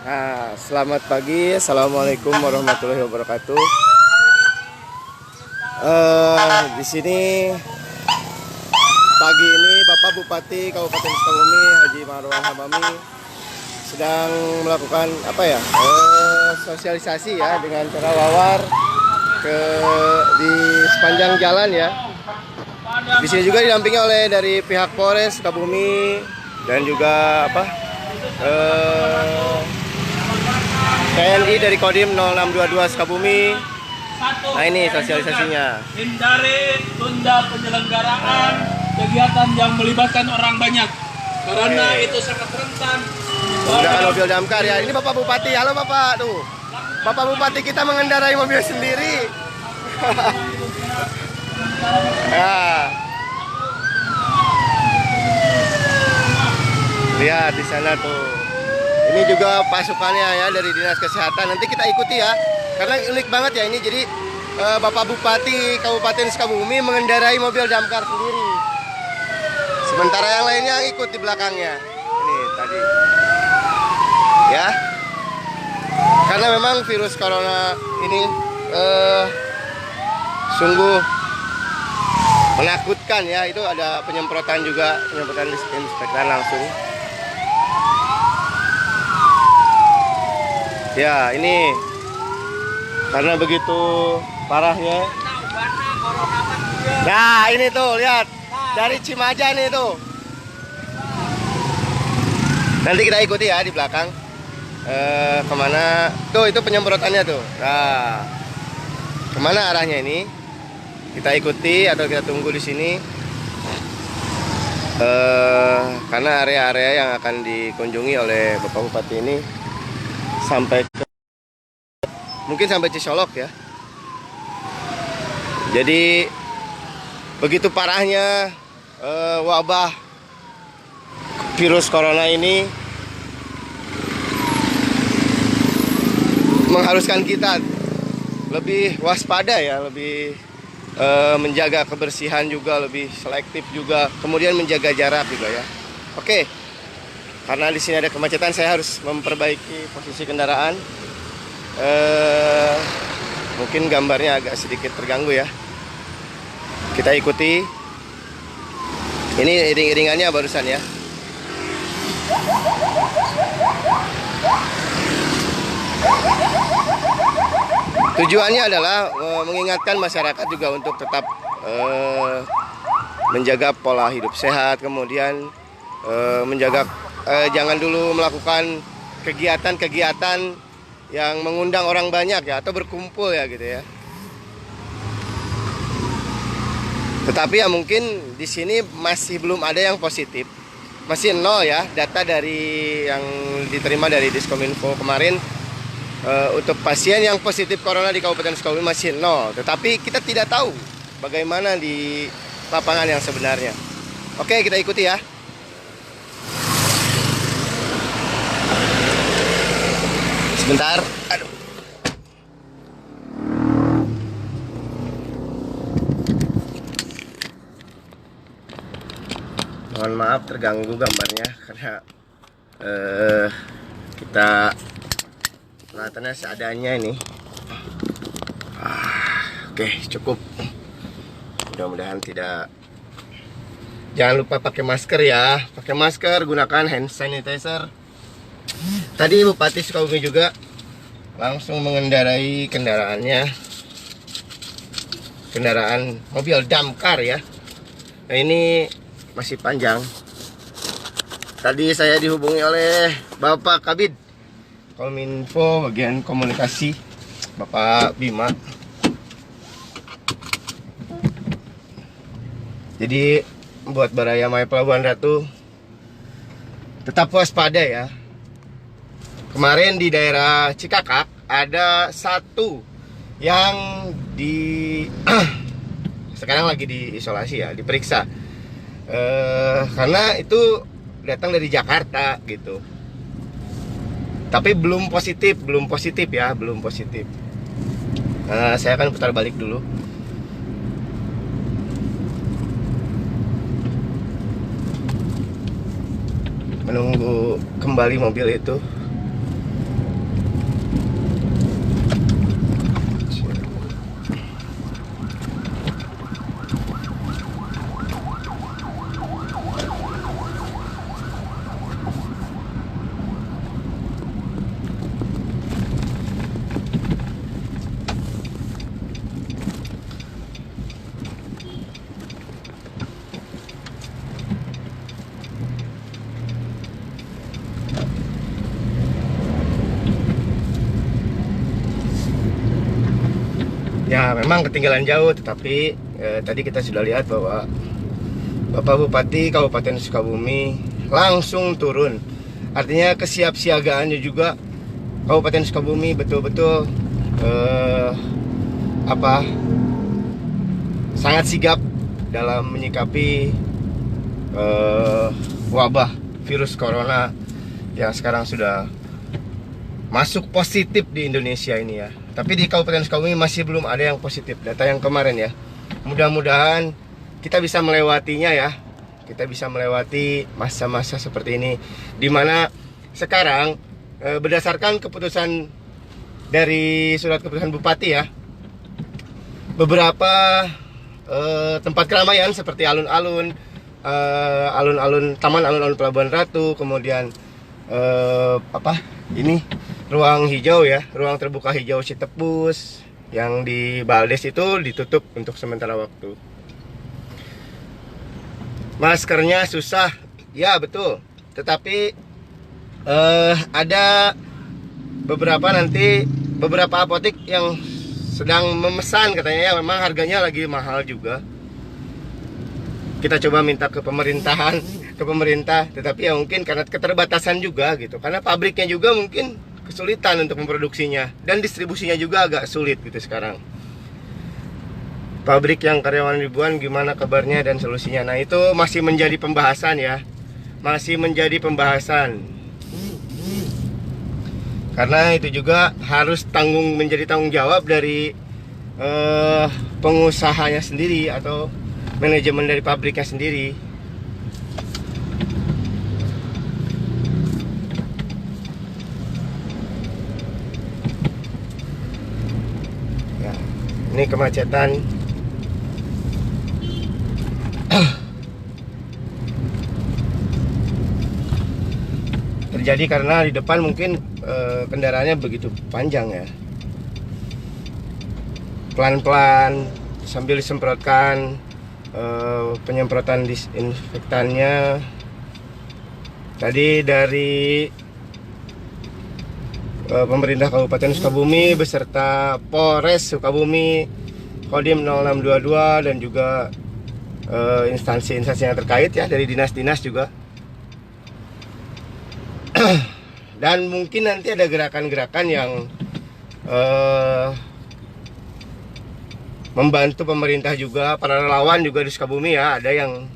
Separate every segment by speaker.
Speaker 1: Nah, selamat pagi, assalamualaikum warahmatullahi wabarakatuh. Di sini pagi ini Bapak Bupati Kabupaten Sukabumi Haji Marwan Hamami sedang melakukan sosialisasi ya dengan cara wawar di sepanjang jalan ya. Di sini juga didampingi oleh dari pihak Polres Sukabumi dan juga TNI dari Kodim 0622 Sukabumi. Nah, ini sosialisasinya.
Speaker 2: Hindari tunda penyelenggaraan kegiatan yang melibatkan orang banyak karena itu sangat rentan.
Speaker 1: Menggunakan mobil damkar ya. Ini Bapak Bupati. Halo Bapak, tuh. Bapak Bupati kita mengendarai mobil sendiri. Ya. Lihat di sana tuh. Ini juga pasukannya ya dari Dinas Kesehatan. Nanti kita ikuti ya. Karena unik banget ya ini. Jadi Bapak Bupati Kabupaten Sukabumi mengendarai mobil damkar sendiri. Sementara yang lainnya ikut di belakangnya. Ini tadi. Ya. Karena memang virus corona ini sungguh menakutkan ya. Itu ada penyemprotan juga, penyemprotan disinfektan langsung. Ya, ini karena begitu parahnya. Nah, ini tuh lihat dari Cimaja nih tuh. Nanti kita ikuti ya di belakang. Kemana? Tuh itu penyemprotannya tuh. Nah, kemana arahnya ini? Kita ikuti atau kita tunggu di sini. Karena area-area yang akan dikunjungi oleh Bapak Bupati ini mungkin sampai Cisolok ya. Jadi begitu parahnya wabah virus corona ini mengharuskan kita lebih waspada ya, lebih menjaga kebersihan juga, lebih selektif juga, kemudian menjaga jarak juga ya. Oke. Karena di sini ada kemacetan, saya harus memperbaiki posisi kendaraan. Mungkin gambarnya agak sedikit terganggu ya. Kita ikuti. Ini iring-iringannya barusan ya. Tujuannya adalah mengingatkan masyarakat juga untuk tetap menjaga pola hidup sehat, kemudian menjaga jangan dulu melakukan kegiatan-kegiatan yang mengundang orang banyak ya, atau berkumpul ya gitu ya. Tetapi ya mungkin di sini masih belum ada yang positif, masih nol ya data dari yang diterima dari Diskominfo kemarin. Untuk pasien yang positif corona di Kabupaten Sukabumi masih nol. Tetapi kita tidak tahu bagaimana di lapangan yang sebenarnya. Oke, kita ikuti ya. Sebentar, aduh. Mohon maaf terganggu gambarnya karena kita pelatannya seadanya ini. Oke, cukup. Mudah-mudahan tidak. Jangan lupa pakai masker ya. Pakai masker, gunakan hand sanitizer. Tadi Bupati Sukabumi juga langsung mengendarai kendaraannya, kendaraan mobil damkar ya. Nah, ini masih panjang. Tadi saya dihubungi oleh Bapak Kabid Kominfo bagian komunikasi, Bapak Bima. Jadi buat Baraya Maya Pelabuhan Ratu tetap waspada ya. Kemarin di daerah Cikakak ada satu yang sekarang lagi diisolasi ya, diperiksa. Karena itu datang dari Jakarta gitu. Tapi belum positif ya, belum positif. Saya akan putar balik dulu. Menunggu kembali mobil itu. Ya memang ketinggalan jauh, tetapi tadi kita sudah lihat bahwa Bapak Bupati Kabupaten Sukabumi langsung turun. Artinya kesiapsiagaannya juga Kabupaten Sukabumi betul-betul sangat sigap dalam menyikapi wabah virus corona yang sekarang sudah masuk positif di Indonesia ini ya. Tapi di Kabupaten Sukabumi masih belum ada yang positif, data yang kemarin ya. Mudah-mudahan kita bisa melewatinya ya. Kita bisa melewati masa-masa seperti ini, dimana sekarang berdasarkan keputusan dari surat keputusan Bupati ya, beberapa tempat keramaian seperti alun-alun, taman alun-alun Pelabuhan Ratu, kemudian ruang hijau ya, ruang terbuka hijau Citepus yang di Baldes itu ditutup untuk sementara waktu. Maskernya susah, ya betul. Tetapi ada beberapa apotek yang sedang memesan katanya ya, memang harganya lagi mahal juga. Kita coba minta ke pemerintah, tetapi ya mungkin karena keterbatasan juga gitu. Karena pabriknya juga mungkin kesulitan untuk memproduksinya dan distribusinya juga agak sulit gitu sekarang. Pabrik yang karyawan ribuan gimana kabarnya dan solusinya. Nah, itu masih menjadi pembahasan ya. Masih menjadi pembahasan. Karena itu juga harus menjadi tanggung jawab dari pengusahanya sendiri atau manajemen dari pabriknya sendiri. Ya, ini kemacetan. Terjadi karena di depan mungkin kendaraannya begitu panjang ya. Pelan-pelan sambil disemprotkan penyemprotan disinfektannya. Tadi dari pemerintah Kabupaten Sukabumi beserta Polres Sukabumi, Kodim 0622 dan juga instansi-instansi yang terkait ya, dari dinas-dinas juga. Dan mungkin nanti ada gerakan-gerakan yang membantu pemerintah juga, para relawan juga di Sukabumi ya, ada yang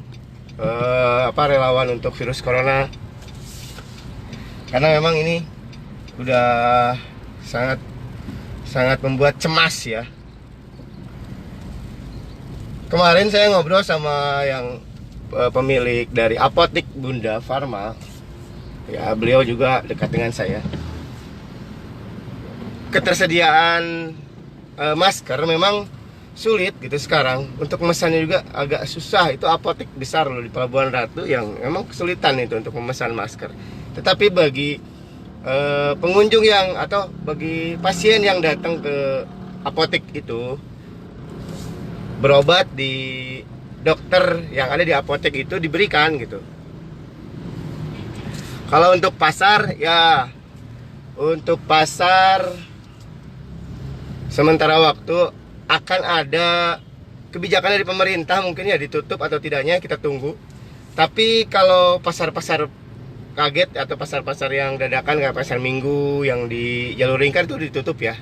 Speaker 1: relawan untuk virus corona. Karena memang ini udah sangat membuat cemas ya. Kemarin saya ngobrol sama yang pemilik dari apotek Bunda Farma. Ya, beliau juga dekat dengan saya. Ketersediaan masker memang sulit gitu sekarang. Untuk memesannya juga agak susah. Itu apotek besar loh di Pelabuhan Ratu yang memang kesulitan itu untuk memesan masker. Tetapi bagi pengunjung atau bagi pasien yang datang ke apotek itu berobat di dokter yang ada di apotek itu diberikan gitu. Kalau untuk pasar ya, untuk pasar sementara waktu akan ada kebijakan dari pemerintah, mungkin ya ditutup atau tidaknya kita tunggu. Tapi kalau pasar-pasar kaget atau pasar-pasar yang dadakan kayak pasar Minggu yang di jalur lingkar itu ditutup ya.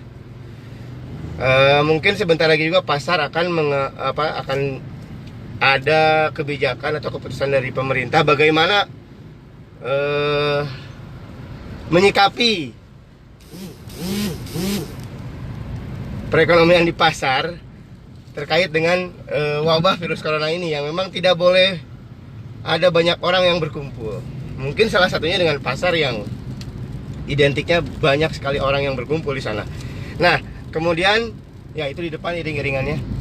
Speaker 1: Mungkin sebentar lagi juga pasar akan ada kebijakan atau keputusan dari pemerintah bagaimana menyikapi perekonomian di pasar terkait dengan wabah virus corona ini yang memang tidak boleh ada banyak orang yang berkumpul. Mungkin salah satunya dengan pasar yang identiknya banyak sekali orang yang berkumpul di sana. Nah, kemudian ya itu di depan iring-iringannya.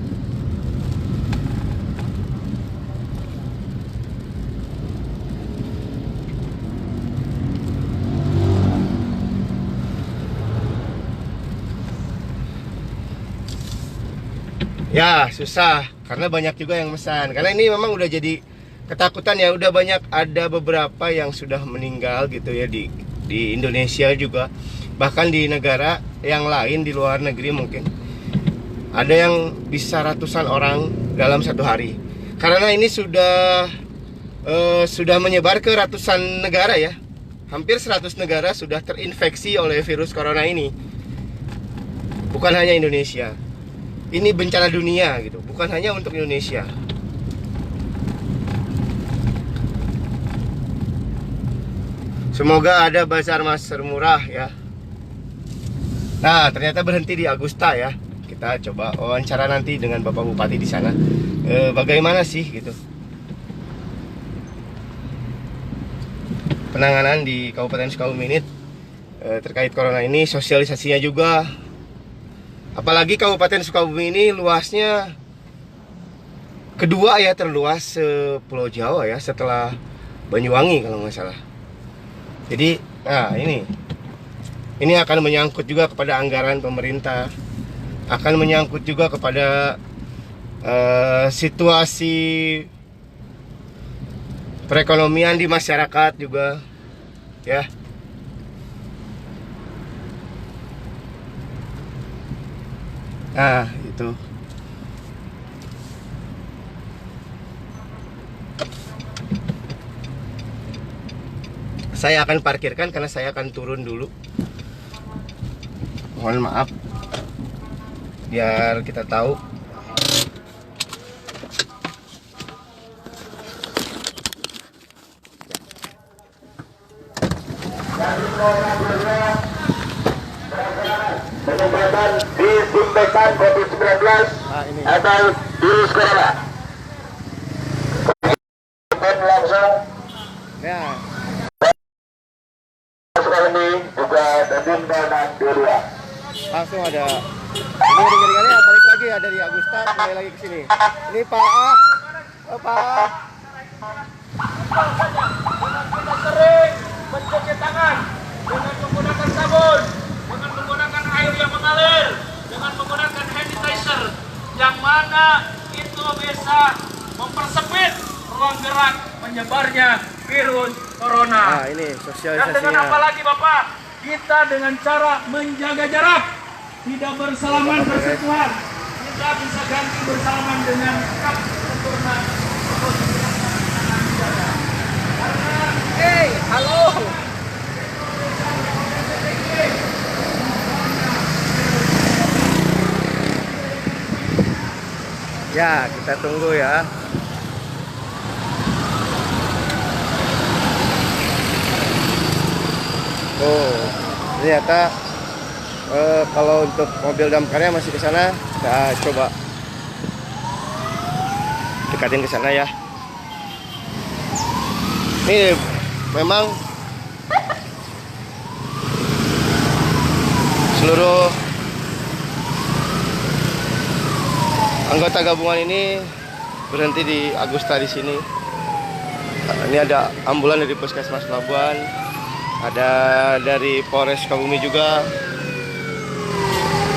Speaker 1: Ya susah karena banyak juga yang mesan. Karena ini memang udah jadi ketakutan ya, udah banyak, ada beberapa yang sudah meninggal gitu ya di Indonesia juga, bahkan di negara yang lain di luar negeri mungkin. Ada yang bisa ratusan orang dalam satu hari. Karena ini sudah menyebar ke ratusan negara ya. Hampir 100 negara sudah terinfeksi oleh virus corona ini. Bukan hanya Indonesia. Ini bencana dunia gitu, bukan hanya untuk Indonesia. Semoga ada bazar masker murah ya. Nah, ternyata berhenti di Agusta ya. Kita coba wawancara nanti dengan Bapak Bupati di sana. Bagaimana sih gitu penanganan di Kabupaten Sukabumi ini terkait corona ini, sosialisasinya juga. Apalagi Kabupaten Sukabumi ini luasnya kedua ya terluas Pulau Jawa ya, setelah Banyuwangi kalau nggak salah. Jadi, nah ini akan menyangkut juga kepada anggaran pemerintah, akan menyangkut juga kepada situasi perekonomian di masyarakat juga, ya. Nah, itu. Saya akan parkirkan karena saya akan turun dulu. Mohon maaf. Biar kita tahu.
Speaker 3: Penyemprotan disinfektan COVID-19 atau virus corona. Langsung
Speaker 1: Ya.
Speaker 3: ini juga Babinda dan Dua.
Speaker 1: Langsung ada. Ini ring-ringannya balik lagi ya dari Agusta kembali lagi ke sini. Ini Pak A. Oh, Pak A.
Speaker 2: Kita sering mencuci tangan dengan menggunakan sabun, dengan menggunakan air yang mengalir, dengan menggunakan hand sanitizer, yang mana itu bisa mempersempit ruang gerak menyebarnya virus corona.
Speaker 1: Nah, ini
Speaker 2: Dan dengan
Speaker 1: sosialisasinya.
Speaker 2: apa lagi Bapak? Kita dengan cara menjaga jarak, tidak bersalaman bersentuhan, kita bisa ganti bersalaman dengan cup sempurna.
Speaker 1: Hey, halo. Ya, kita tunggu ya. Oh, ternyata kalau untuk mobil damkarnya masih ke sana. Kita coba dekatin ke sana ya. Ini memang seluruh anggota gabungan ini berhenti di Agusta di sini. Ini ada ambulan dari Puskesmas Pelabuhan, ada dari Polres Sukabumi juga.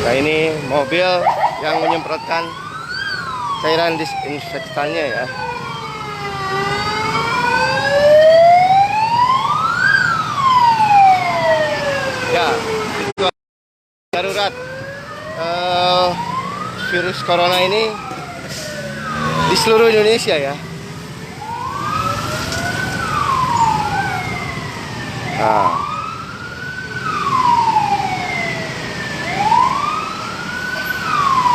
Speaker 1: Nah, ini mobil yang menyemprotkan cairan disinfektannya ya. Ya, itu darurat virus corona ini di seluruh Indonesia ya. Nah.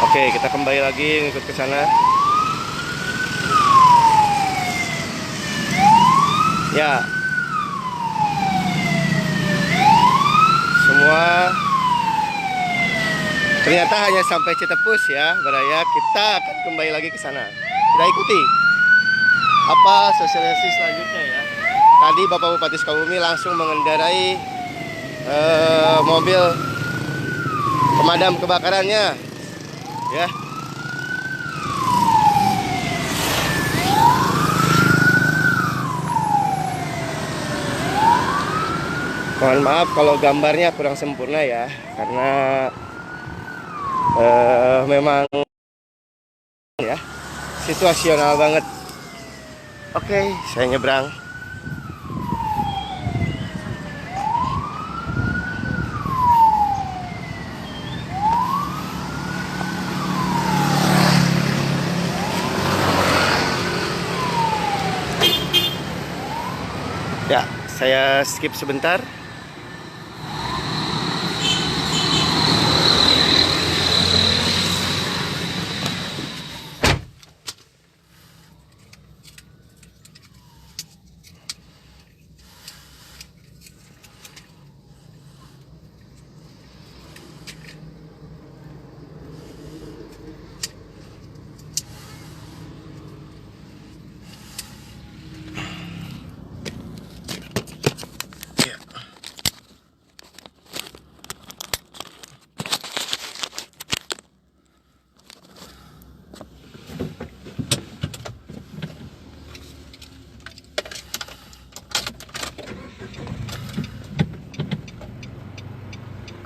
Speaker 1: Oke, kita kembali lagi ngikut ke sana. Ya. Semua ternyata hanya sampai Citepus ya, Baraya. Kita akan kembali lagi ke sana. Kita ikuti apa sosialisasi selanjutnya ya. Tadi Bapak Bupati Sukabumi langsung mengendarai mobil pemadam kebakarannya, ya. Mohon maaf kalau gambarnya kurang sempurna ya, karena memang ya situasional banget. Oke, saya nyebrang. Saya skip sebentar.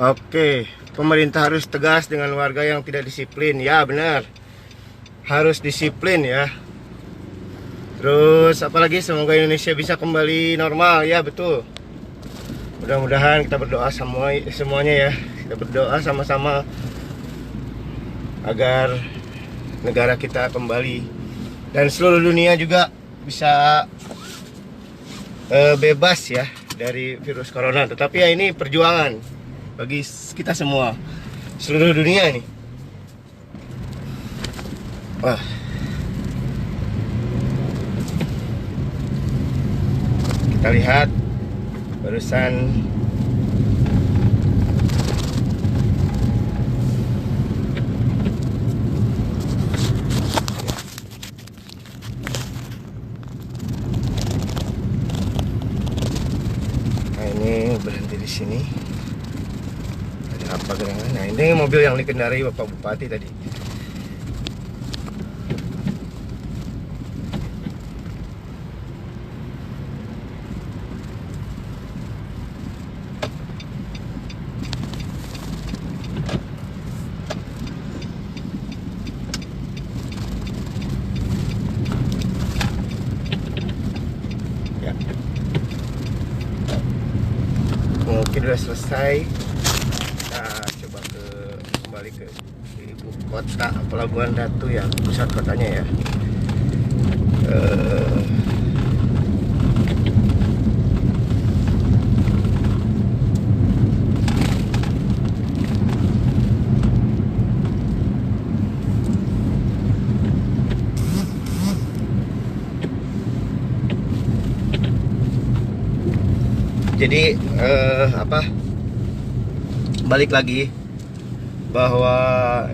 Speaker 1: Oke, pemerintah harus tegas dengan warga yang tidak disiplin. Ya, benar. Harus disiplin ya. Terus apalagi semoga Indonesia bisa kembali normal. Ya, betul. Mudah-mudahan kita berdoa semuanya ya. Kita berdoa sama-sama agar negara kita kembali dan seluruh dunia juga bisa bebas ya dari virus corona. Tetapi ya ini perjuangan bagi kita semua, seluruh dunia nih. Wah. Kita lihat barusan ini berhenti di sini. Apa gerangan? Nah, ini mobil yang dikendarai Bapak Bupati tadi. Ya. Mungkin sudah selesai. Kembali ke ibu kota Pelabuhan Ratu ya, pusat kotanya ya. Jadi balik lagi bahwa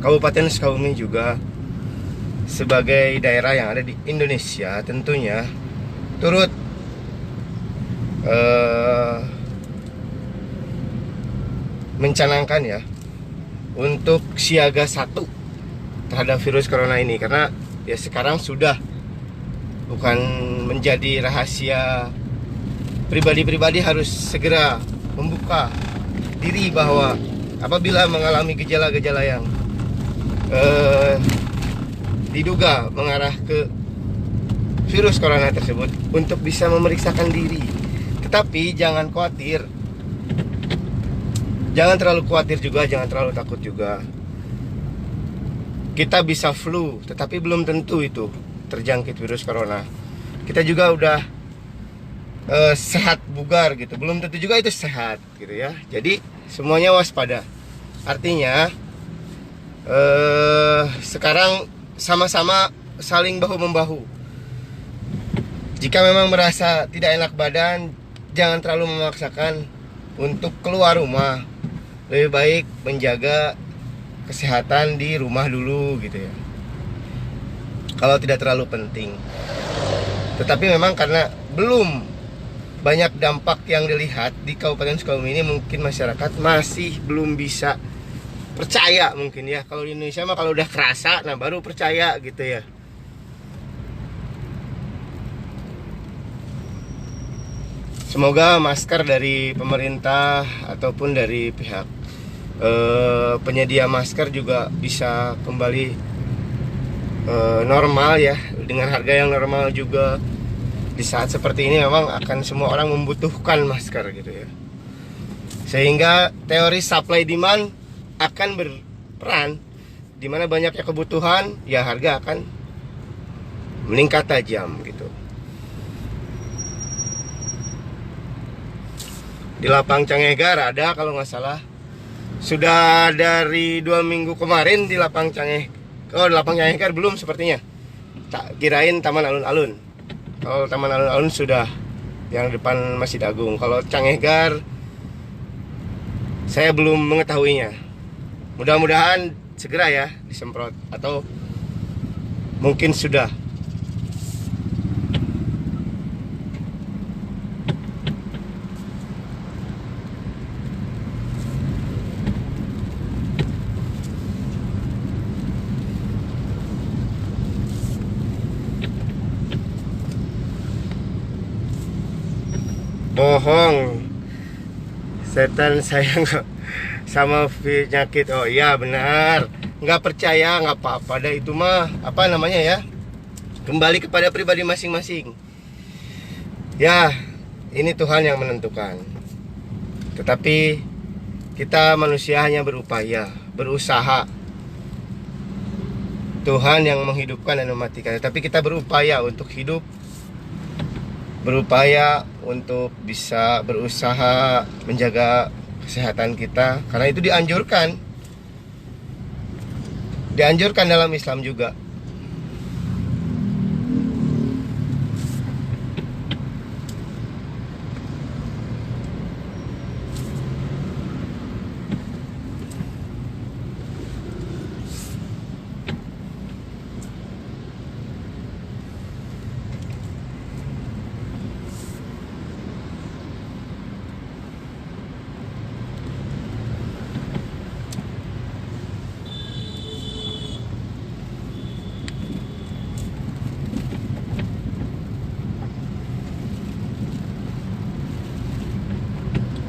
Speaker 1: Kabupaten Sukabumi juga sebagai daerah yang ada di Indonesia tentunya turut mencanangkan ya untuk siaga 1 terhadap virus corona ini, karena ya sekarang sudah bukan menjadi rahasia, pribadi-pribadi harus segera membuka diri bahwa apabila mengalami gejala-gejala yang diduga mengarah ke virus corona tersebut untuk bisa memeriksakan diri. Tetapi jangan khawatir, jangan terlalu khawatir juga, jangan terlalu takut juga. Kita bisa flu, tetapi belum tentu itu terjangkit virus corona. Kita juga udah sehat bugar gitu, belum tentu juga itu sehat gitu ya. Jadi semuanya waspada. Artinya sekarang sama-sama saling bahu-membahu. Jika memang merasa tidak enak badan, jangan terlalu memaksakan untuk keluar rumah. Lebih baik menjaga kesehatan di rumah dulu gitu ya, kalau tidak terlalu penting. Tetapi memang karena belum banyak dampak yang dilihat di Kabupaten Sukabumi ini, mungkin masyarakat masih belum bisa percaya mungkin ya. Kalau di Indonesia mah kalau udah kerasa, nah baru percaya gitu ya. Semoga masker dari pemerintah ataupun dari pihak penyedia masker juga bisa kembali normal ya, dengan harga yang normal juga. Di saat seperti ini memang akan semua orang membutuhkan masker gitu ya, sehingga teori supply demand akan berperan. Dimana banyaknya kebutuhan, ya harga akan meningkat tajam gitu. Di Lapang Canghegar ada kalau nggak salah. Sudah dari 2 minggu kemarin di Lapang di Lapang Canghegar belum sepertinya. Tak kirain Taman Alun-Alun. Kalau Taman Alun-Alun sudah, yang depan Masjid Agung. Kalau Canghegar saya belum mengetahuinya. Mudah-mudahan segera ya disemprot, atau mungkin sudah. Bohong, setan saya nggak sama penyakit. Oh iya benar, nggak percaya nggak apa-apa dah, itu mah apa namanya ya, kembali kepada pribadi masing-masing ya. Ini Tuhan yang menentukan, tetapi kita manusia hanya berupaya, berusaha. Tuhan yang menghidupkan dan mematikan, tapi kita berupaya untuk hidup, berupaya untuk bisa berusaha menjaga kesehatan kita, karena itu dianjurkan dalam Islam juga.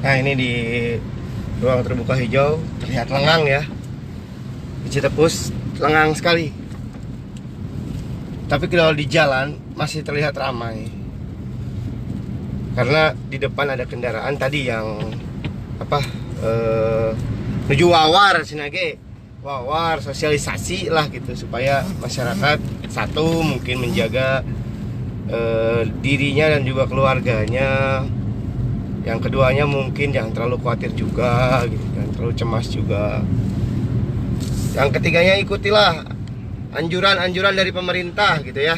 Speaker 1: Nah ini di ruang terbuka hijau terlihat lengang ya. Di Citepus lengang sekali. Tapi kalau di jalan masih terlihat ramai. Karena di depan ada kendaraan tadi yang menuju Wawar Sinage. Wawar sosialisasi lah gitu, supaya masyarakat satu mungkin menjaga dirinya dan juga keluarganya. Yang keduanya mungkin jangan terlalu khawatir juga gitu, jangan terlalu cemas juga. Yang ketiganya ikutilah anjuran-anjuran dari pemerintah gitu ya.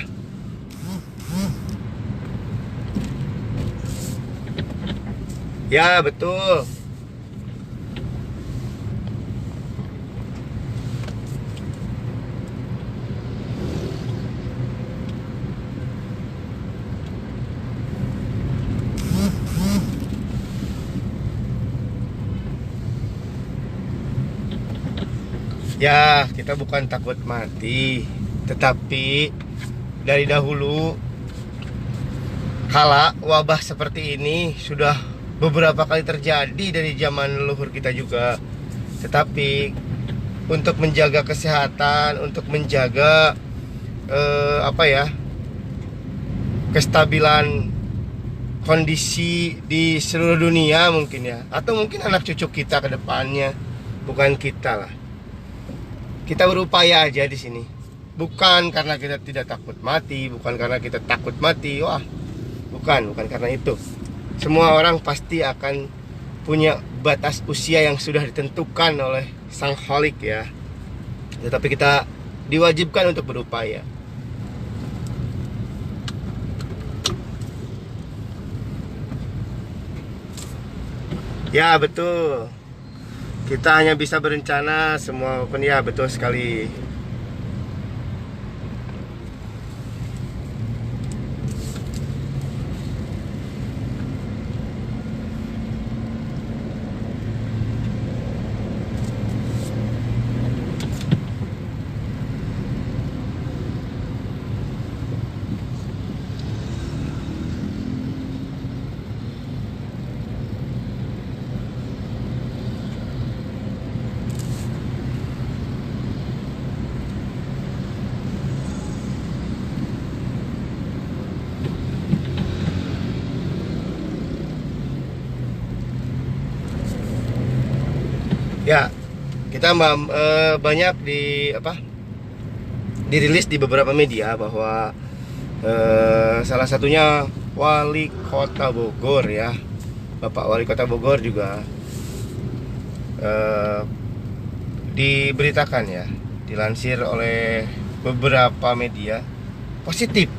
Speaker 1: Ya betul. Ya, kita bukan takut mati, tetapi dari dahulu kala wabah seperti ini sudah beberapa kali terjadi dari zaman leluhur kita juga. Tetapi untuk menjaga kesehatan, untuk menjaga kestabilan kondisi di seluruh dunia mungkin ya, atau mungkin anak cucu kita ke depannya, bukan kita lah. Kita berupaya aja di sini. Bukan karena kita tidak takut mati, bukan karena kita takut mati. Wah, bukan karena itu. Semua orang pasti akan punya batas usia yang sudah ditentukan oleh Sang Khalik ya. Tetapi kita diwajibkan untuk berupaya. Ya betul. Kita hanya bisa berencana, semua pun ya betul sekali. Ya, kita banyak dirilis di beberapa media bahwa salah satunya Wali Kota Bogor ya, Bapak Wali Kota Bogor juga diberitakan ya, dilansir oleh beberapa media positif.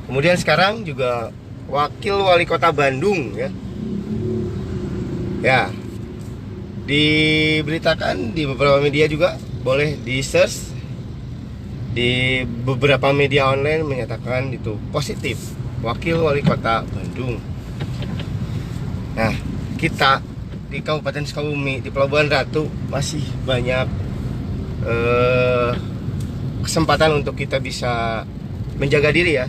Speaker 1: Kemudian sekarang juga Wakil Wali Kota Bandung ya diberitakan di beberapa media juga, boleh di search di beberapa media online menyatakan itu positif, Wakil Wali Kota Bandung. Nah, kita di Kabupaten Sukabumi, di Pelabuhan Ratu masih banyak kesempatan untuk kita bisa menjaga diri ya,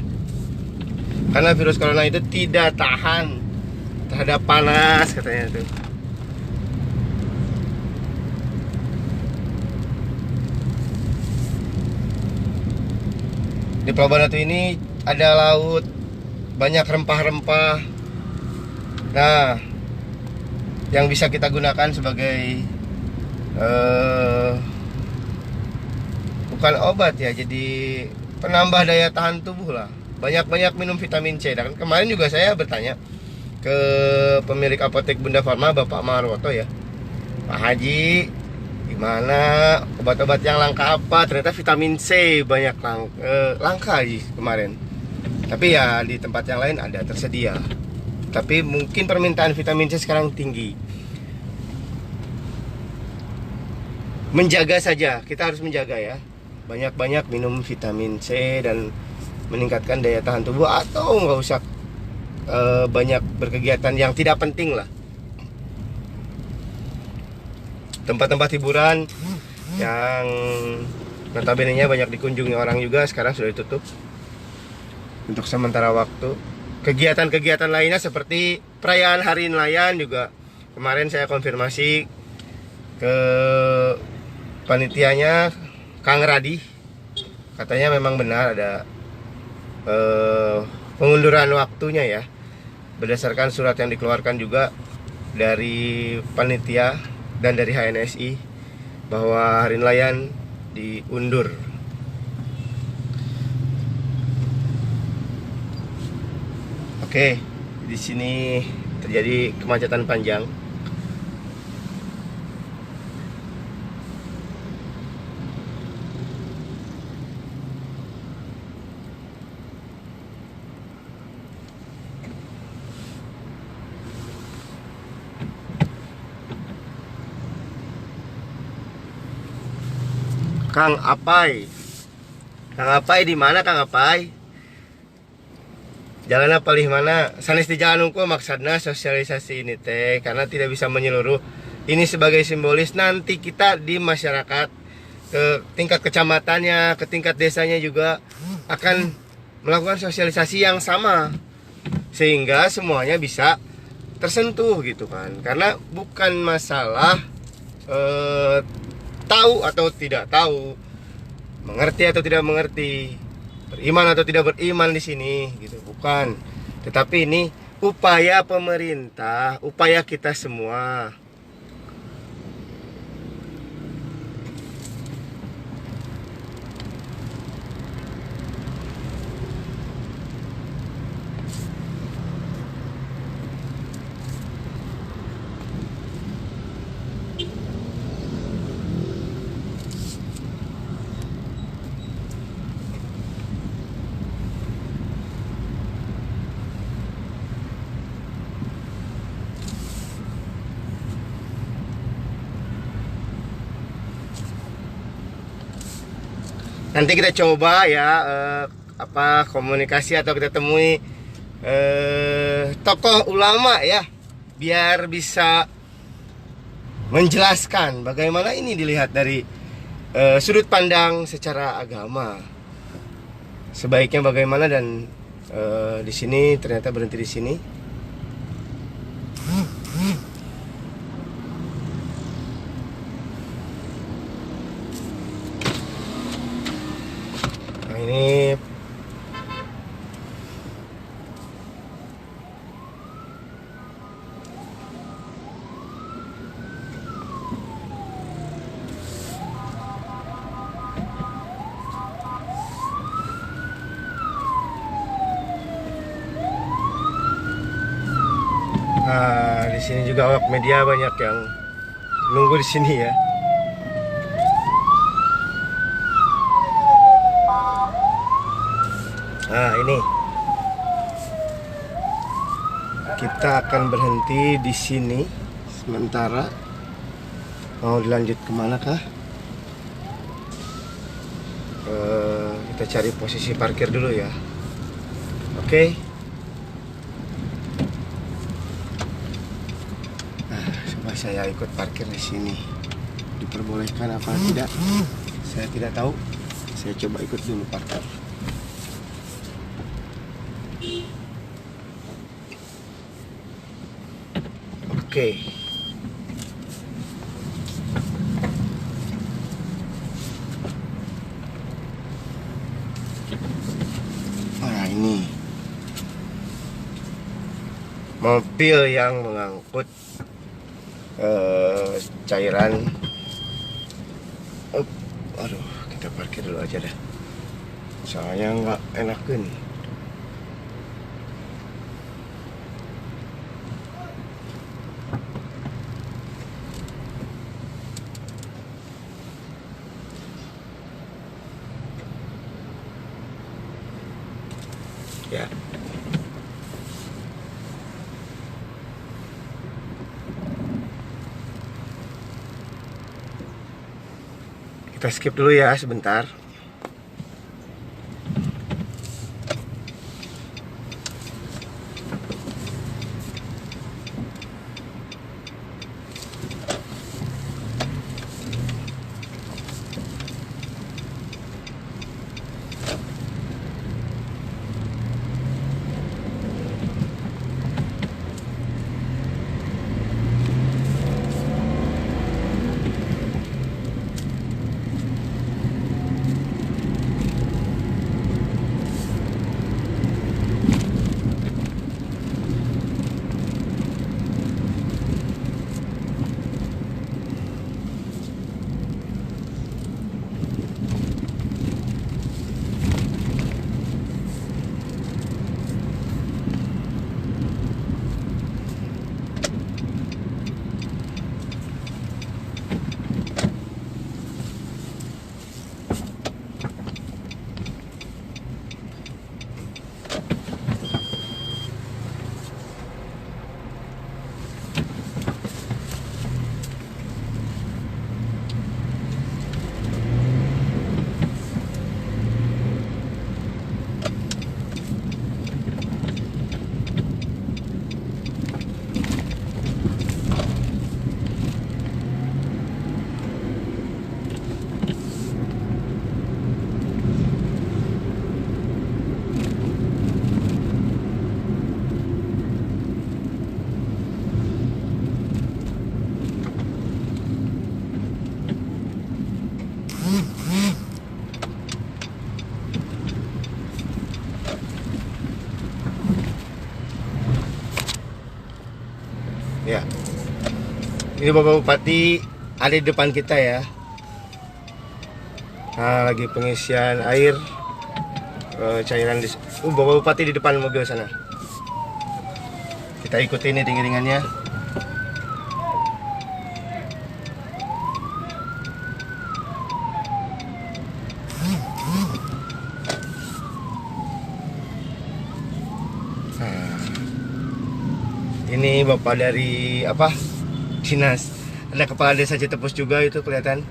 Speaker 1: karena virus corona itu tidak tahan terhadap panas katanya tuh. Di Pelabuhan Ratu ini ada laut, banyak rempah-rempah. Nah, yang bisa kita gunakan sebagai bukan obat ya, jadi penambah daya tahan tubuh lah. Banyak-banyak minum vitamin C. Dan kemarin juga saya bertanya ke pemilik apotek Bunda Farma, Bapak Marwoto ya, Pak Haji, gimana obat-obat yang langka apa? Ternyata vitamin C banyak langka kemarin. Tapi ya di tempat yang lain ada tersedia. Tapi mungkin permintaan vitamin C sekarang tinggi. Menjaga saja, kita harus menjaga ya. Banyak-banyak minum vitamin C dan meningkatkan daya tahan tubuh, atau nggak usah banyak berkegiatan yang tidak penting lah. Tempat-tempat hiburan yang notabene-nya banyak dikunjungi orang juga sekarang sudah ditutup untuk sementara waktu. Kegiatan-kegiatan lainnya seperti perayaan Hari Nelayan juga kemarin saya konfirmasi ke panitianya, Kang Radi, katanya memang benar ada pengunduran waktunya ya, berdasarkan surat yang dikeluarkan juga dari panitia dan dari HNSI bahwa Hari Nelayan diundur. Oke, di sini terjadi kemacetan panjang. Kang Apai di mana Kang Apai? Jalannya palih mana? Sanes di jalan unggul maksudnya sosialisasi ini teh, karena tidak bisa menyeluruh. Ini sebagai simbolis nanti kita di masyarakat, ke tingkat kecamatannya, ke tingkat desanya juga akan melakukan sosialisasi yang sama, sehingga semuanya bisa tersentuh gitu kan. Karena bukan masalah tahu atau tidak tahu, mengerti atau tidak mengerti, beriman atau tidak beriman di sini gitu, bukan. Tetapi ini upaya pemerintah, upaya kita semua. Nanti kita coba ya komunikasi atau kita temui tokoh ulama ya, biar bisa menjelaskan bagaimana ini dilihat dari sudut pandang secara agama. Sebaiknya bagaimana, dan di sini ternyata berhenti di sini. Nah ini Nah, di sini juga awak media banyak yang nunggu di sini ya. Nah, ini kita akan berhenti di sini sementara. Mau dilanjut kemana kah? Kita cari posisi parkir dulu ya. Oke. Nah, coba saya ikut parkir di sini. Diperbolehkan apa tidak? Saya tidak tahu. Saya coba ikut dulu parkir. Oke. Nah, ini mobil yang mengangkut cairan. Aduh, kita parkir dulu aja dah. Soalnya nggak enakan. Ya. Kita skip dulu ya sebentar. Ya. Ini Bapak Bupati ada di depan kita ya. Nah, lagi pengisian air cairan di Bapak Bupati di depan mobil sana. Kita ikuti ini tinggi-tingginya. Ini Bapak dari apa? Dinas. Ada kepala desa Citepus juga itu kelihatan.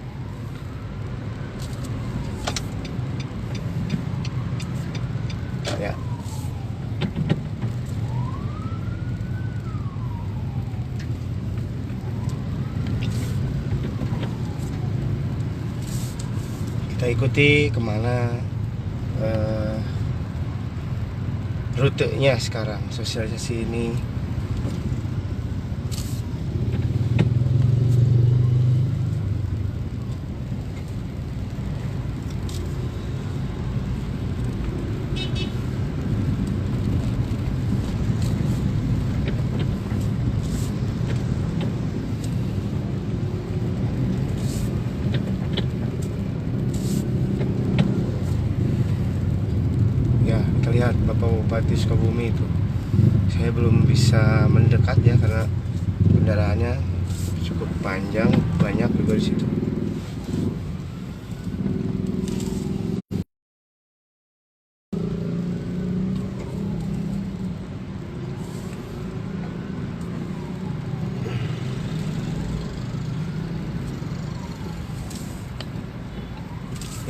Speaker 1: Ya. Kita ikuti kemana rutenya sekarang, sosialisasi ini. Lihat Bapak Bupati Sukabumi itu, saya belum bisa mendekat ya kendaraannya cukup panjang, banyak juga di situ.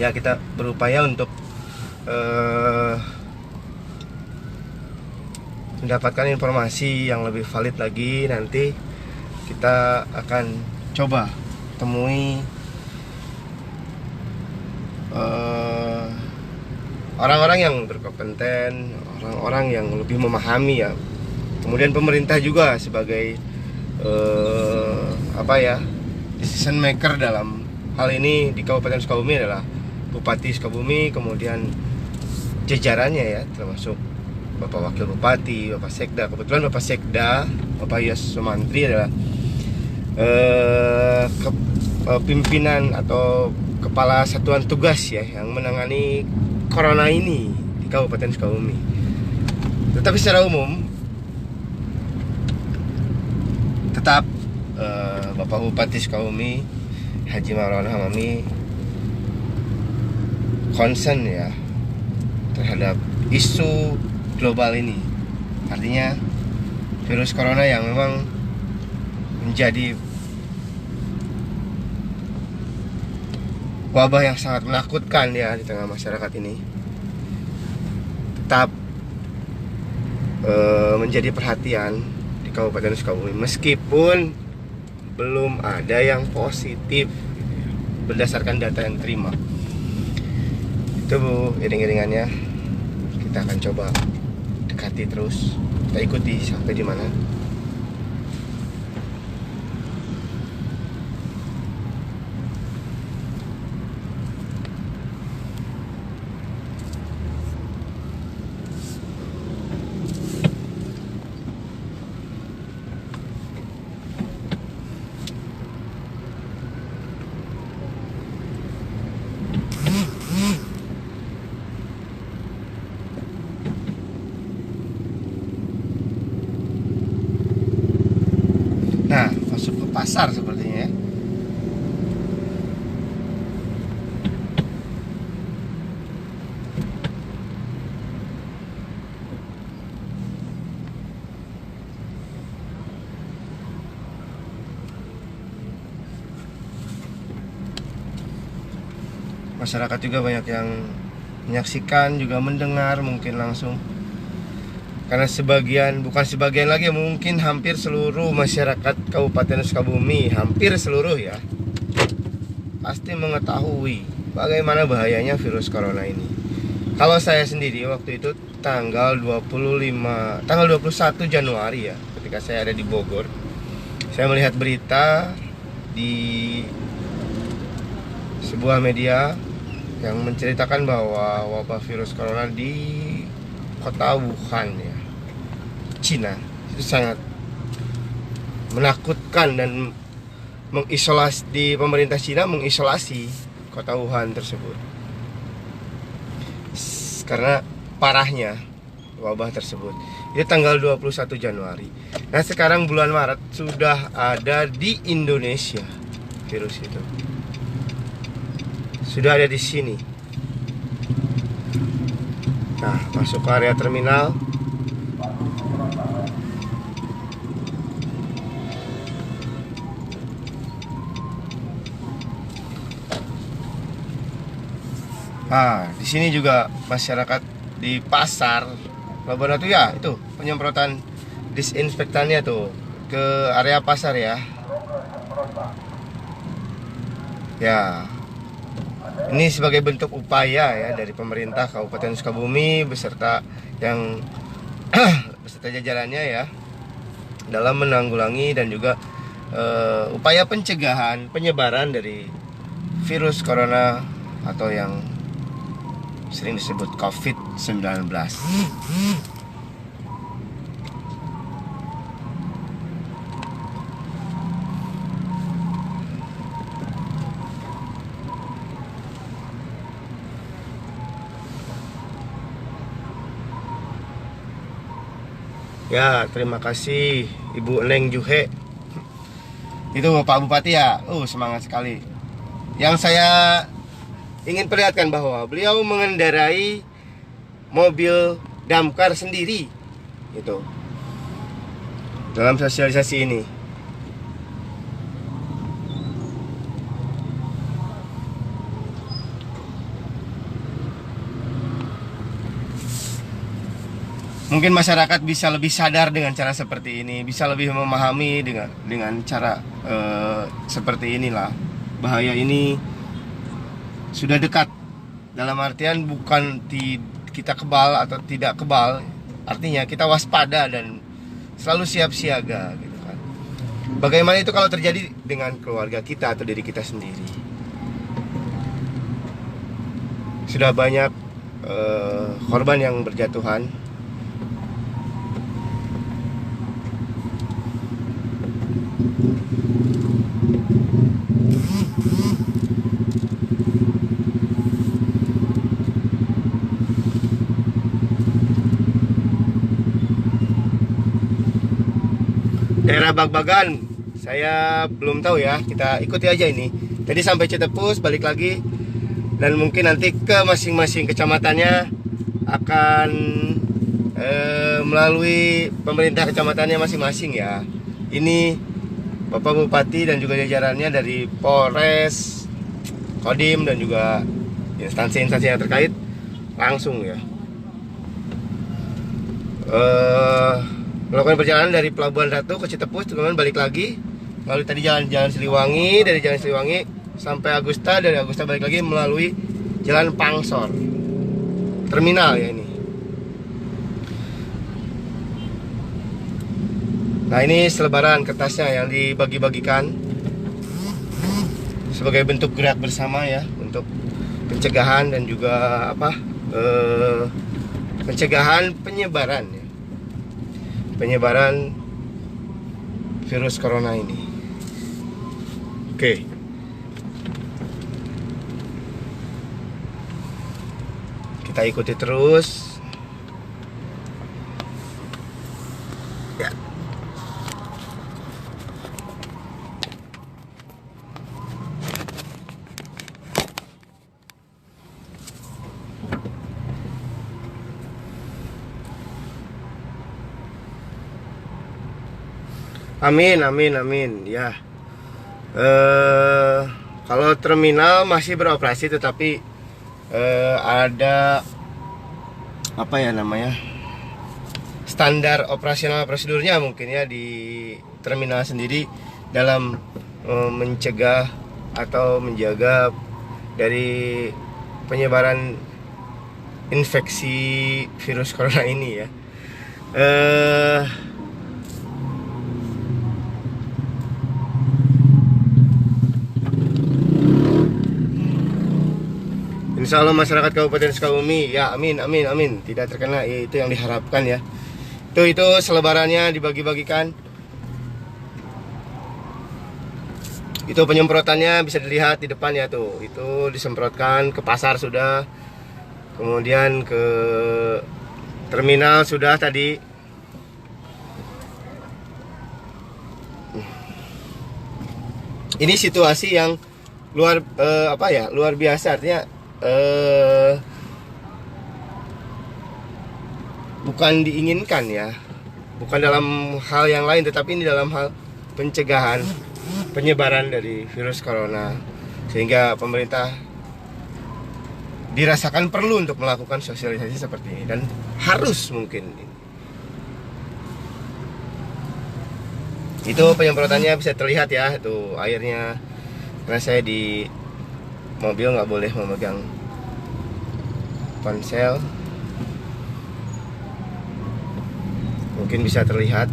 Speaker 1: Ya, kita berupaya untuk mendapatkan informasi yang lebih valid lagi. Nanti kita akan coba temui orang-orang yang berkompeten, orang-orang yang lebih memahami ya. Kemudian pemerintah juga sebagai decision maker dalam hal ini di Kabupaten Sukabumi adalah Bupati Sukabumi, kemudian jajarannya ya, termasuk Bapak Wakil Bupati, Bapak Sekda. Kebetulan Bapak Sekda, Bapak Yos Sumantri adalah pimpinan atau kepala satuan tugas ya yang menangani corona ini di Kabupaten Sukabumi. Tetapi secara umum tetap Bapak Bupati Sukabumi Haji Marwan Hamami concern ya terhadap isu global ini. Artinya virus corona yang memang menjadi wabah yang sangat menakutkan ya di tengah masyarakat ini tetap menjadi perhatian di Kabupaten Sukabumi, meskipun belum ada yang positif berdasarkan data yang terima. Itu Bu, iring-iringannya kita akan coba dekati terus, kita ikuti sampai di mana. Nah, masuk ke pasar sepertinya ya. Masyarakat juga banyak yang menyaksikan, juga mendengar mungkin langsung. Karena bukan sebagian lagi, mungkin hampir seluruh masyarakat Kabupaten Sukabumi, hampir seluruh ya, pasti mengetahui bagaimana bahayanya virus corona ini. Kalau saya sendiri waktu itu tanggal 21 Januari ya, ketika saya ada di Bogor, saya melihat berita di sebuah media yang menceritakan bahwa wabah virus corona di kota Wuhan ya, Cina, itu sangat menakutkan dan pemerintah Cina mengisolasi kota Wuhan tersebut karena parahnya wabah tersebut. Itu tanggal 21 Januari. Nah, sekarang bulan Maret sudah ada di Indonesia virus itu. Sudah ada di sini. Nah, masuk ke area terminal. Nah, di sini juga masyarakat di pasar Pelabuhan Ratu ya, itu penyemprotan disinfektannya tuh ke area pasar ya. Ya. Ini sebagai bentuk upaya ya dari pemerintah Kabupaten Sukabumi beserta jajarannya ya dalam menanggulangi dan juga upaya pencegahan penyebaran dari virus corona atau yang sering disebut COVID-19. Ya, terima kasih Ibu Neng Juhe Itu Pak Bupati ya, semangat sekali. Yang saya ingin perlihatkan bahwa beliau mengendarai mobil damkar sendiri, gitu, dalam sosialisasi ini. Mungkin masyarakat bisa lebih sadar dengan cara seperti ini, bisa lebih memahami dengan cara seperti inilah. Bahaya ini sudah dekat. Dalam artian bukan kita kebal atau tidak kebal, artinya kita waspada dan selalu siap siaga, gitu kan. Bagaimana itu kalau terjadi dengan keluarga kita atau diri kita sendiri? Sudah banyak korban yang berjatuhan. Daerah Bagbagan, saya belum tahu ya, kita ikuti aja ini. Tadi sampai Cetepus, balik lagi, dan mungkin nanti ke masing-masing kecamatannya akan melalui pemerintah kecamatannya masing-masing ya. Ini Bapak Bupati dan juga jajarannya dari Polres, Kodim, dan juga instansi-instansi yang terkait langsung ya. Melakukan perjalanan dari Pelabuhan Ratu ke Citepus, teman-teman, balik lagi melalui tadi jalan Siliwangi, dari jalan Siliwangi sampai Agusta, dari Agusta balik lagi melalui jalan Pangsor, terminal ya ini. Nah, ini selebaran kertasnya yang dibagi-bagikan sebagai bentuk gerak bersama ya, untuk pencegahan dan juga pencegahan penyebaran ya. Penyebaran virus corona ini. Oke. Kita ikuti terus. Ya. Amin, amin, amin. Ya, kalau terminal masih beroperasi, tetapi ada apa ya namanya, standar operasional prosedurnya mungkin ya di terminal sendiri dalam mencegah atau menjaga dari penyebaran infeksi virus corona ini ya. Insya Allah masyarakat Kabupaten Sukabumi ya, amin, amin, amin, tidak terkena, ya, itu yang diharapkan ya. Itu selebarannya dibagi-bagikan. Itu penyemprotannya bisa dilihat di depan ya tuh. Itu disemprotkan ke pasar sudah. Kemudian ke terminal sudah tadi. Ini situasi yang luar luar biasa, artinya bukan diinginkan ya, bukan dalam hal yang lain, tetapi ini dalam hal pencegahan penyebaran dari virus corona, sehingga pemerintah dirasakan perlu untuk melakukan sosialisasi seperti ini, dan harus mungkin itu penyemprotannya bisa terlihat ya, itu airnya, karena saya di mobil nggak boleh memegang ponsel, mungkin bisa terlihat.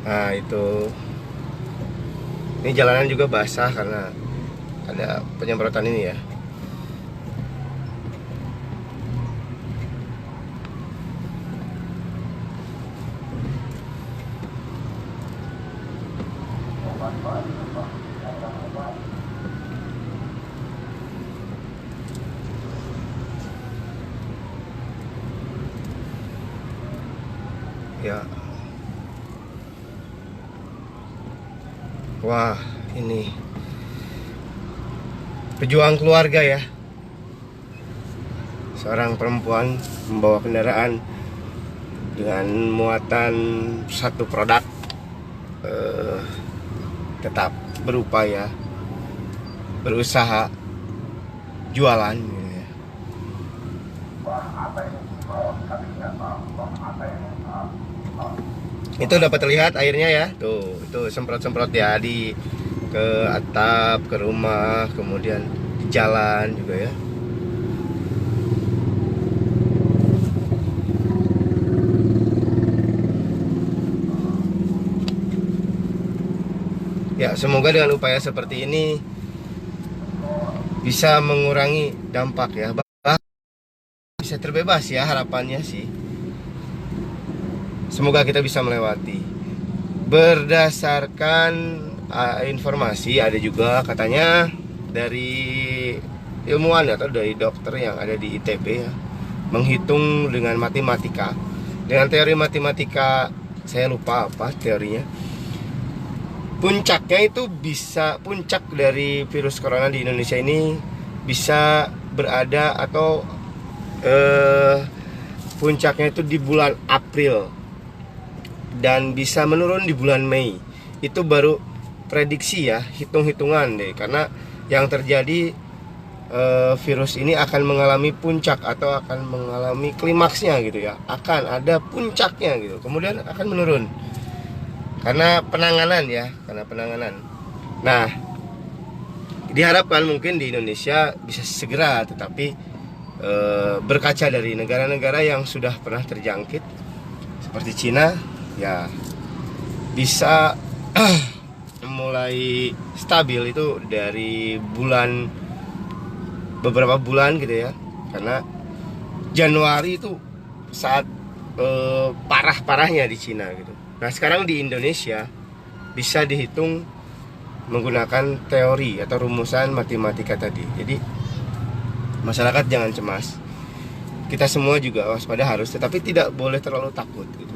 Speaker 1: Nah itu, ini jalanan juga basah karena ada penyemprotan ini ya. Ya. Wah, ini pejuang keluarga ya. Seorang perempuan membawa kendaraan dengan muatan satu produk, tetap berupaya berusaha jualan gitu ya. Itu dapat terlihat airnya ya, tuh itu semprot-semprot ya di ke atap, ke rumah, kemudian di jalan juga ya. Ya, semoga dengan upaya seperti ini bisa mengurangi dampak ya, bisa terbebas ya, harapannya sih. Semoga kita bisa melewati. Berdasarkan informasi, ada juga katanya dari ilmuwan atau dari dokter yang ada di ITB ya, menghitung dengan matematika, dengan teori matematika, saya lupa apa teorinya. Puncaknya itu bisa, puncak dari virus corona di Indonesia ini bisa berada atau puncaknya itu di bulan April dan bisa menurun di bulan Mei. Itu baru prediksi ya, hitung-hitungan deh, karena yang terjadi virus ini akan mengalami puncak atau akan mengalami klimaksnya gitu ya, akan ada puncaknya gitu, kemudian akan menurun karena penanganan ya, karena penanganan. Nah, diharapkan mungkin di Indonesia bisa segera, tetapi berkaca dari negara-negara yang sudah pernah terjangkit seperti Cina ya, bisa mulai stabil itu dari bulan, beberapa bulan gitu ya, karena Januari itu saat parah-parahnya di Cina gitu. Nah, sekarang di Indonesia bisa dihitung menggunakan teori atau rumusan matematika tadi. Jadi masyarakat jangan cemas. Kita semua juga waspada harus, tetapi tidak boleh terlalu takut gitu.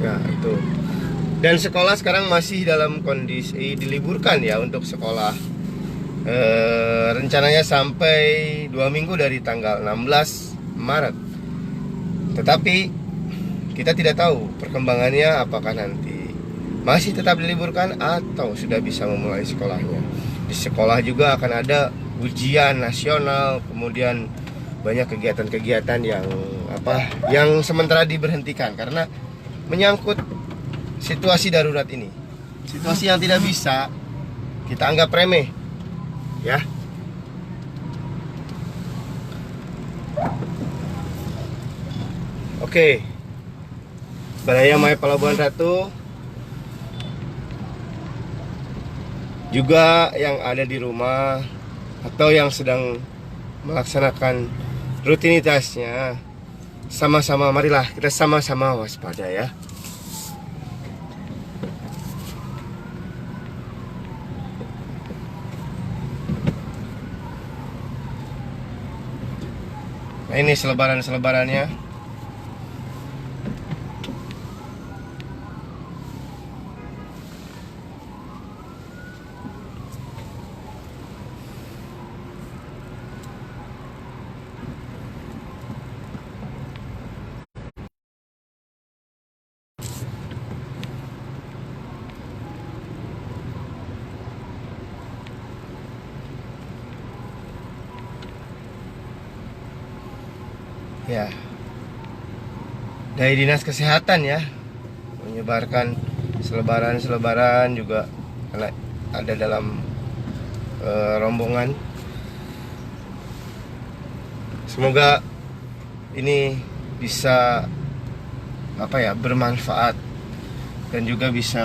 Speaker 1: Ya, itu. Dan sekolah sekarang masih dalam kondisi diliburkan ya untuk sekolah. Rencananya sampai 2 minggu dari tanggal 16 Maret. Tetapi kita tidak tahu perkembangannya, apakah nanti masih tetap diliburkan atau sudah bisa memulai sekolahnya. Di sekolah juga akan ada ujian nasional, kemudian banyak kegiatan-kegiatan yang sementara diberhentikan karena menyangkut situasi darurat ini, situasi yang tidak bisa kita anggap remeh ya. Oke, Balai Maya Pelabuhan Ratu juga yang ada di rumah atau yang sedang melaksanakan rutinitasnya, sama-sama marilah kita sama-sama waspada ya. Nah, ini selebarannya. Ya, dari Dinas Kesehatan ya menyebarkan selebaran juga karena ada dalam rombongan. Semoga ini bisa bermanfaat dan juga bisa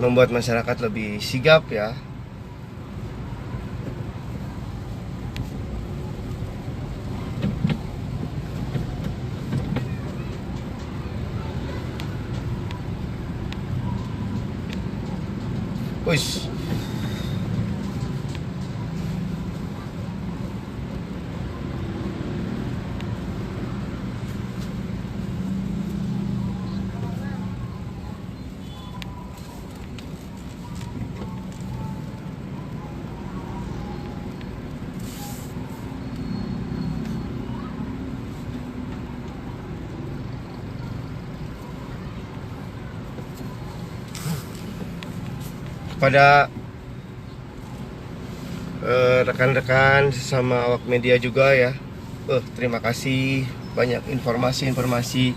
Speaker 1: membuat masyarakat lebih sigap ya. kepada rekan-rekan sesama awak media juga ya. Terima kasih, banyak informasi-informasi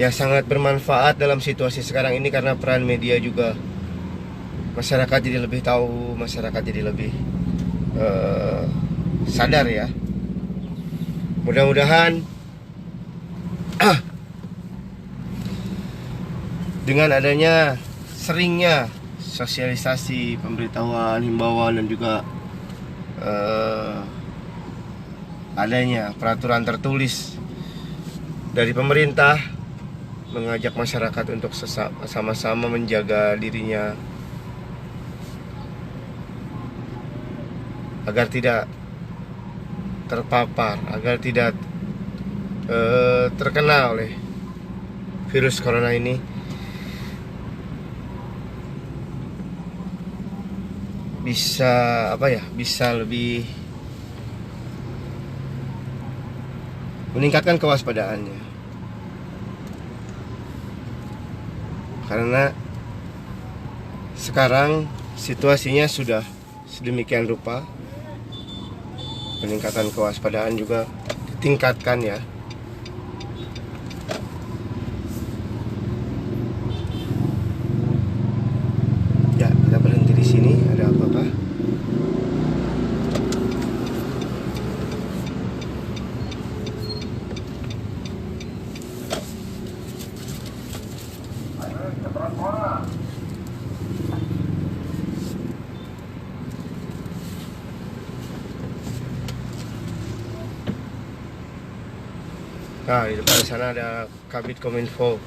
Speaker 1: yang sangat bermanfaat dalam situasi sekarang ini, karena peran media juga masyarakat jadi lebih tahu, masyarakat jadi lebih sadar ya. Mudah-mudahan dengan adanya seringnya sosialisasi, pemberitahuan, himbauan, dan juga adanya peraturan tertulis dari pemerintah mengajak masyarakat untuk sama-sama menjaga dirinya agar tidak terpapar, agar tidak terkena oleh virus corona ini. Bisa bisa lebih meningkatkan kewaspadaannya, karena sekarang situasinya sudah sedemikian rupa. Peningkatan kewaspadaan juga ditingkatkan ya. Ya, kita berhenti di sini. Ada apakah? Nah, di depan sana ada Kabid Kominfo.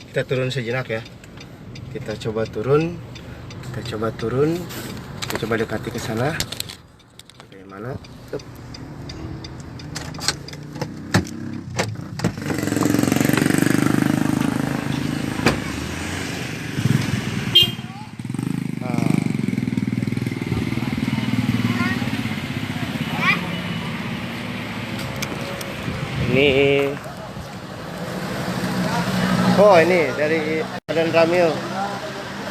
Speaker 1: Kita turun sejenak ya. Kita coba turun. Kita coba dekati ke sana. Bagaimana? Tup. Ini dari Badan Ramil.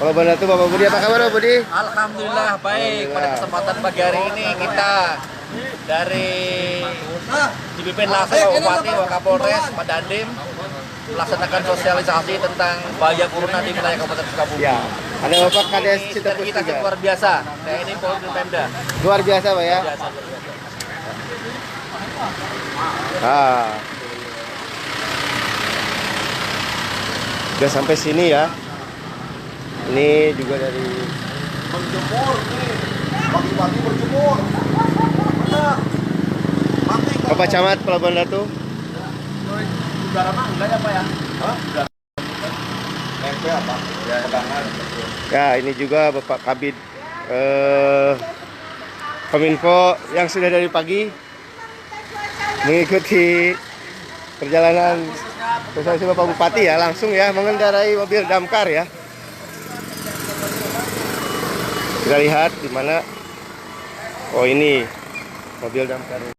Speaker 1: Kalau benar itu Bapak Budi, apa kabar Bapak Budi?
Speaker 4: Alhamdulillah baik. Pada kesempatan pagi hari ini kita dari dipimpin langsung Pak Bupati, Pak Kapolres, Pak Dandim melaksanakan sosialisasi tentang bahaya corona di wilayah Kabupaten Sukabumi.
Speaker 1: Ya, ada Bapak Kades Citepus
Speaker 4: kita
Speaker 1: juga.
Speaker 4: luar biasa. TNI Polri Pemda.
Speaker 1: Luar biasa Pak ya.
Speaker 4: Biasa.
Speaker 1: Udah sampai sini ya. Ini juga dari
Speaker 5: berjemur nih, pagi-pagi berjemur. Benar. Mati kan?
Speaker 1: Bapak Camat Pelabuhan Ratu.
Speaker 4: Udara mah enggak ya Pak ya?
Speaker 5: Hah? MP apa? Ya, pegangan.
Speaker 1: Ya, ini juga Bapak Kabid Kominfo yang sudah dari pagi mengikuti perjalanan sosialisasi Bapak Bupati ya, langsung ya mengendarai mobil damkar ya. Kita lihat di mana. Oh, ini mobil damkar.